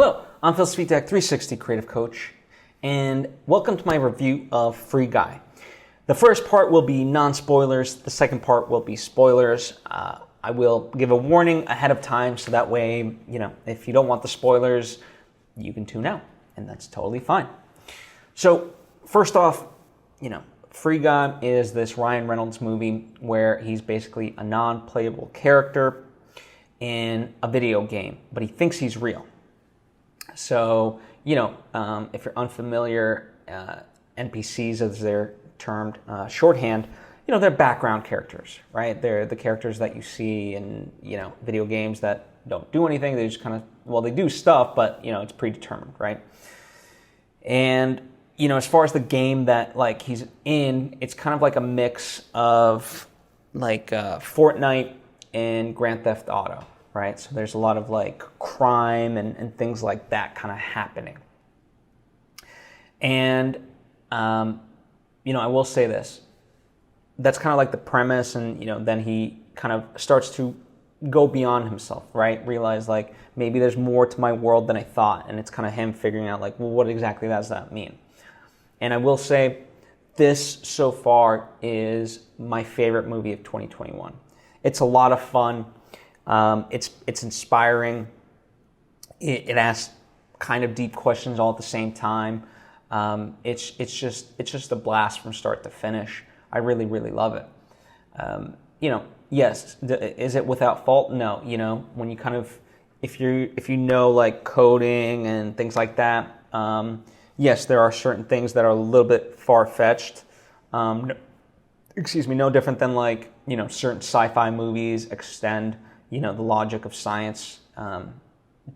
Hello, I'm Phil Svitek, 360 Creative Coach, and welcome to my review of Free Guy. The first part will be non-spoilers, the second part will be spoilers. I will give a warning ahead of time so that way, if you don't want the spoilers, you can tune out, and that's totally fine. So, first off, Free Guy is this Ryan Reynolds movie where he's basically a non-playable character in a video game, but he thinks he's real. So, if you're unfamiliar, NPCs, as they're termed, shorthand, they're background characters, right? They're the characters that you see in, video games that don't do anything. They just they do stuff, but, it's predetermined, right? And, as far as the game that, he's in, it's kind of like a mix of, Fortnite and Grand Theft Auto, right? So there's a lot of, crime and things like that kind of happening. And, I will say this. That's kind of like the premise, and, then he kind of starts to go beyond himself, right? Realize, maybe there's more to my world than I thought, and it's kind of him figuring out, what exactly does that mean? And I will say, this so far is my favorite movie of 2021. It's a lot of fun. It's inspiring. It asks kind of deep questions all at the same time. It's just a blast from start to finish. I really, really love it. Yes, is it without fault? No. When you if you know coding and things like that, yes, there are certain things that are a little bit far-fetched. No different than certain sci-fi movies extend the logic of science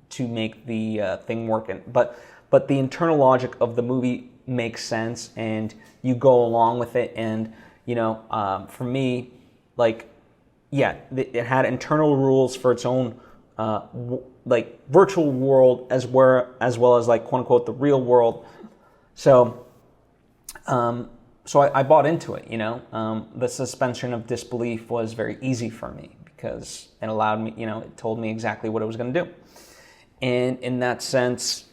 to make the thing work. But the internal logic of the movie makes sense, and you go along with it. And for me, it had internal rules for its own virtual world as well as quote unquote the real world. So I bought into it. The suspension of disbelief was very easy for me because it allowed me. It told me exactly what it was going to do, and in that sense,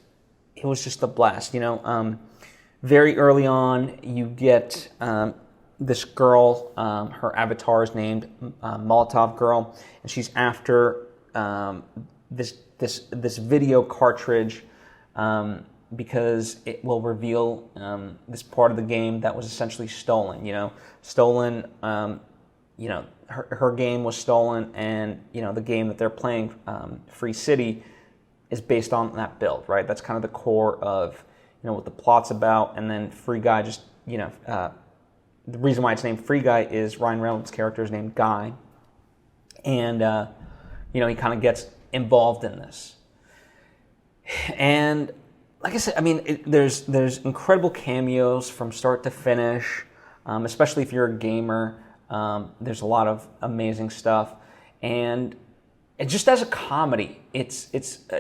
it was just a blast. Very early on, you get this girl. Her avatar is named Molotov Girl, and she's after this video cartridge because it will reveal this part of the game that was essentially stolen. Her game was stolen, and the game that they're playing, Free City, is based on that build, right? That's kind of the core of what the plot's about. And then Free Guy, just the reason why it's named Free Guy is Ryan Reynolds' character is named Guy, and he kind of gets involved in this. And like I said, there's incredible cameos from start to finish, especially if you're a gamer. There's a lot of amazing stuff, and just as a comedy, it's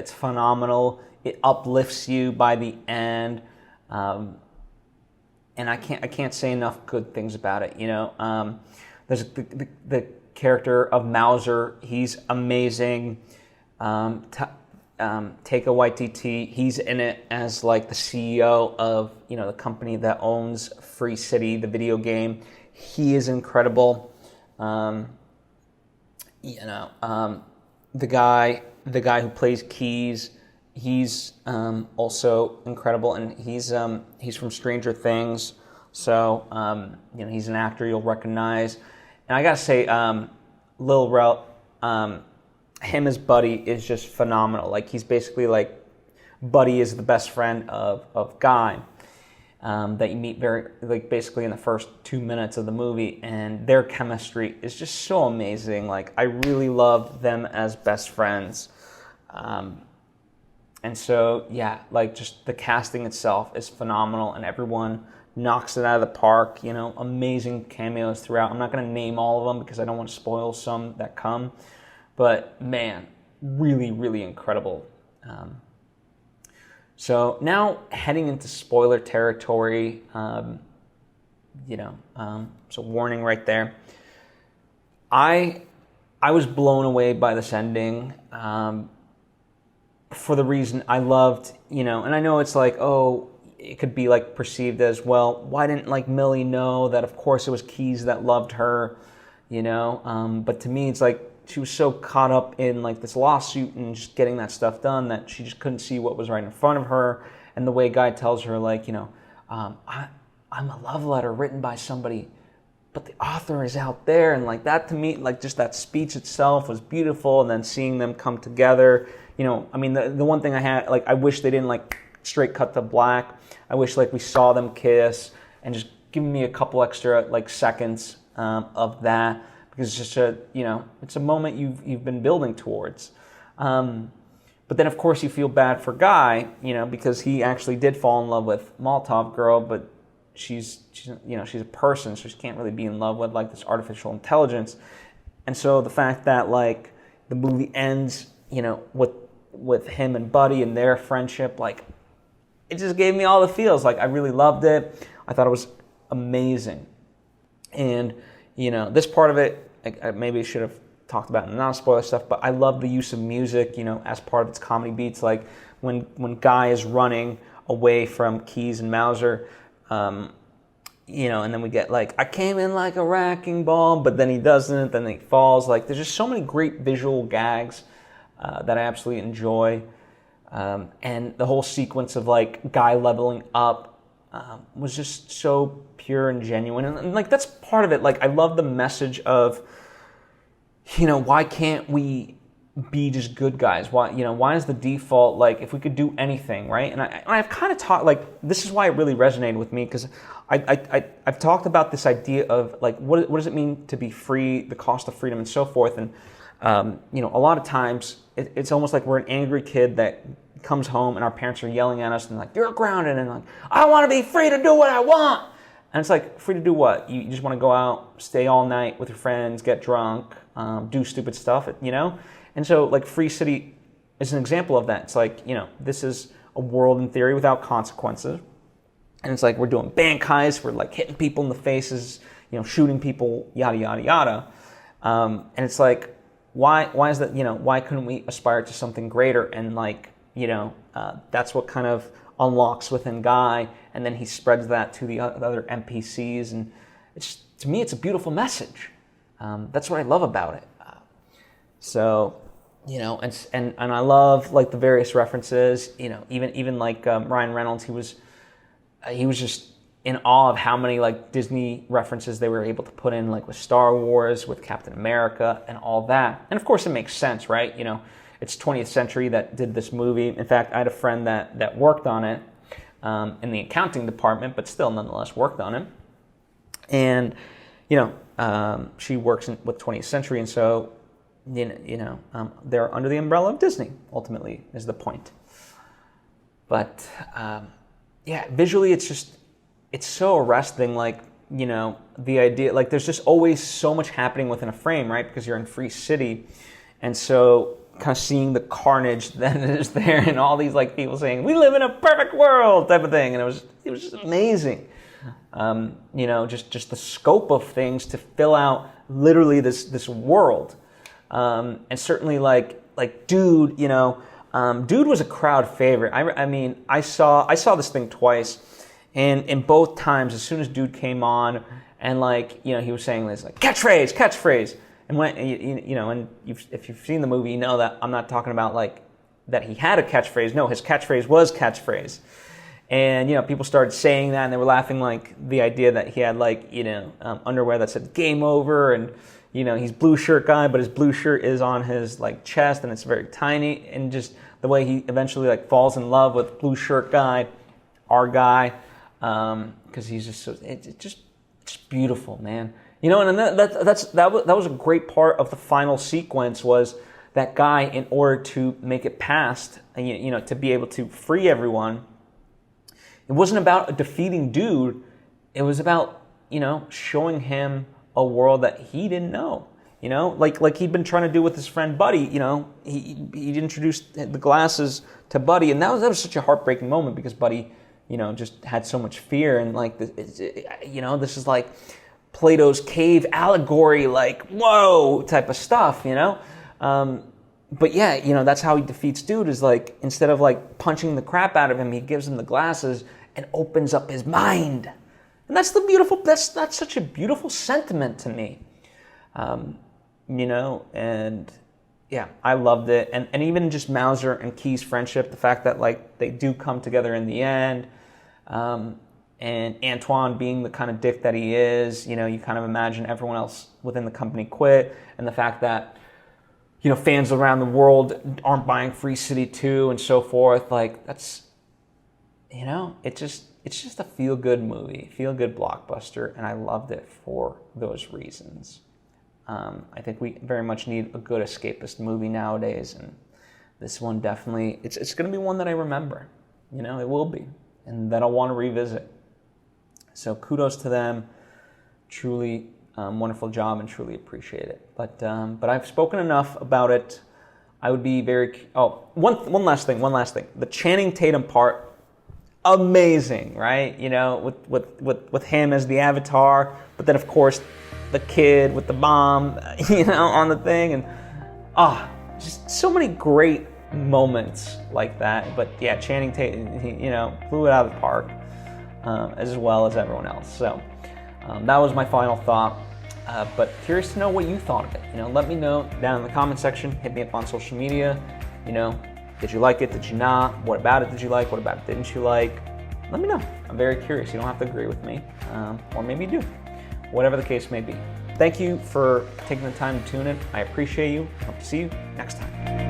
phenomenal. It uplifts you by the end, and I can't say enough good things about it. There's the character of Mauser. He's amazing. Taika Waititi, he's in it as the CEO of the company that owns Free City, the video game. He is incredible. The guy who plays Keys, he's also incredible, and he's from Stranger Things, so he's an actor you'll recognize. And I gotta say, Lil Rel, him as Buddy is just phenomenal. He's basically Buddy is the best friend of Guy that you meet basically in the first 2 minutes of the movie, and their chemistry is just so amazing. I really love them as best friends. And so, just the casting itself is phenomenal, and everyone knocks it out of the park. Amazing cameos throughout. I'm not going to name all of them because I don't want to spoil some that come. But, man, really, really incredible. So now heading into spoiler territory, so warning right there. I was blown away by this ending. for the reason I loved, and I know it's like, oh, it could be like perceived as, well, why didn't like Millie know that of course it was Keys that loved her, but to me it's like she was so caught up in like this lawsuit and just getting that stuff done that she just couldn't see what was right in front of her. And the way Guy tells her, like, I'm a love letter written by somebody, but the author is out there. And like that, to me, like just that speech itself was beautiful. And then seeing them come together, I mean, the one thing I had, like, I wish they didn't like straight cut to black. I wish like we saw them kiss and just give me a couple extra like seconds of that, because it's just it's a moment you've been building towards. But then of course you feel bad for Guy, because he actually did fall in love with Molotov Girl, but she's a person, so she can't really be in love with like this artificial intelligence. And so the fact that like the movie ends, with him and Buddy and their friendship, like it just gave me all the feels. Like I really loved it. I thought it was amazing. And this part of it, I maybe should have talked about in the non-spoiler stuff, but I love the use of music, as part of its comedy beats. Like when Guy is running away from Keys and Mauser, and then we get like, I came in like a wrecking ball, but then he doesn't, then he falls. Like there's just so many great visual gags that I absolutely enjoy. And the whole sequence of like Guy leveling up was just so pure and genuine. And like that's part of it. Like I love the message of, why can't we be just good guys? Why is the default, like, if we could do anything, right? And I've kind of talked, like, this is why it really resonated with me, because I've talked about this idea of, like, what does it mean to be free, the cost of freedom, and so forth. And, a lot of times, it's almost like we're an angry kid that comes home and our parents are yelling at us and like, you're grounded, and like, I want to be free to do what I want. And it's like, free to do what? You just want to go out, stay all night with your friends, get drunk, do stupid stuff, And so, like, Free City is an example of that. It's like, this is a world in theory without consequences. And it's like, we're doing bank heists, we're like hitting people in the faces, shooting people, yada, yada, yada. And it's like, why is that, why couldn't we aspire to something greater? And like, that's what kind of unlocks within Guy, and then he spreads that to the other NPCs, and to me it's a beautiful message. That's what I love about it. And I love like the various references. Even like Ryan Reynolds, he was just in awe of how many like Disney references they were able to put in, like with Star Wars, with Captain America, and all that. And of course, it makes sense, right? It's 20th Century that did this movie. In fact, I had a friend that worked on it in the accounting department, but still nonetheless worked on it. And, she works with 20th Century, and so, they're under the umbrella of Disney, ultimately, is the point. But, visually it's so arresting, like, the idea, like, there's just always so much happening within a frame, right? Because you're in Free City. And so kind of seeing the carnage that is there and all these like people saying, we live in a perfect world type of thing. And it was just amazing. Just the scope of things to fill out literally this world. And certainly like Dude, Dude was a crowd favorite. I mean, I saw this thing twice, and in both times, as soon as Dude came on, and like, he was saying this like catchphrase. And when and if you've seen the movie, you know that I'm not talking about like that he had a catchphrase. No, his catchphrase was catchphrase. And people started saying that, and they were laughing like the idea that he had like underwear that said "game over," and he's blue shirt guy, but his blue shirt is on his like chest, and it's very tiny. And just the way he eventually like falls in love with blue shirt guy, our guy, because he's just so it's just beautiful, man. And that was a great part of the final sequence, was that Guy, in order to make it past, to be able to free everyone, it wasn't about defeating Dude. It was about, showing him a world that he didn't know. Like he'd been trying to do with his friend Buddy. He introduced the glasses to Buddy, and that was such a heartbreaking moment, because Buddy, just had so much fear, and like this is like Plato's cave allegory, like, whoa, type of stuff, But yeah, you know, that's how he defeats dude, is like, instead of like punching the crap out of him, he gives him the glasses and opens up his mind. And that's that's such a beautiful sentiment to me. You know, and yeah, I loved it. And even just Mauser and Key's friendship, the fact that like they do come together in the end, and Antoine being the kind of dick that he is, you know, you kind of imagine everyone else within the company quit, and the fact that, you know, fans around the world aren't buying Free City 2 and so forth, like that's, you know, it's just a feel-good movie, feel-good blockbuster, and I loved it for those reasons. I think we very much need a good escapist movie nowadays, and this one definitely, it's going to be one that I remember. You know, it will be, and that I'll want to revisit. So kudos to them. Truly wonderful job, and truly appreciate it. But I've spoken enough about it. I would be very... Oh, one last thing. The Channing Tatum part, amazing, right? You know, with him as the avatar, but then of course the kid with the bomb, you know, on the thing, and just so many great moments like that. But yeah, Channing Tatum, he, you know, blew it out of the park, as well as everyone else. So that was my final thought. But curious to know what you thought of it. You know, let me know down in the comment section. Hit me up on social media. You know, did you like it? Did you not? What about it did you like? What about it didn't you like? Let me know. I'm very curious. You don't have to agree with me, or maybe you do. Whatever the case may be. Thank you for taking the time to tune in. I appreciate you. Hope to see you next time.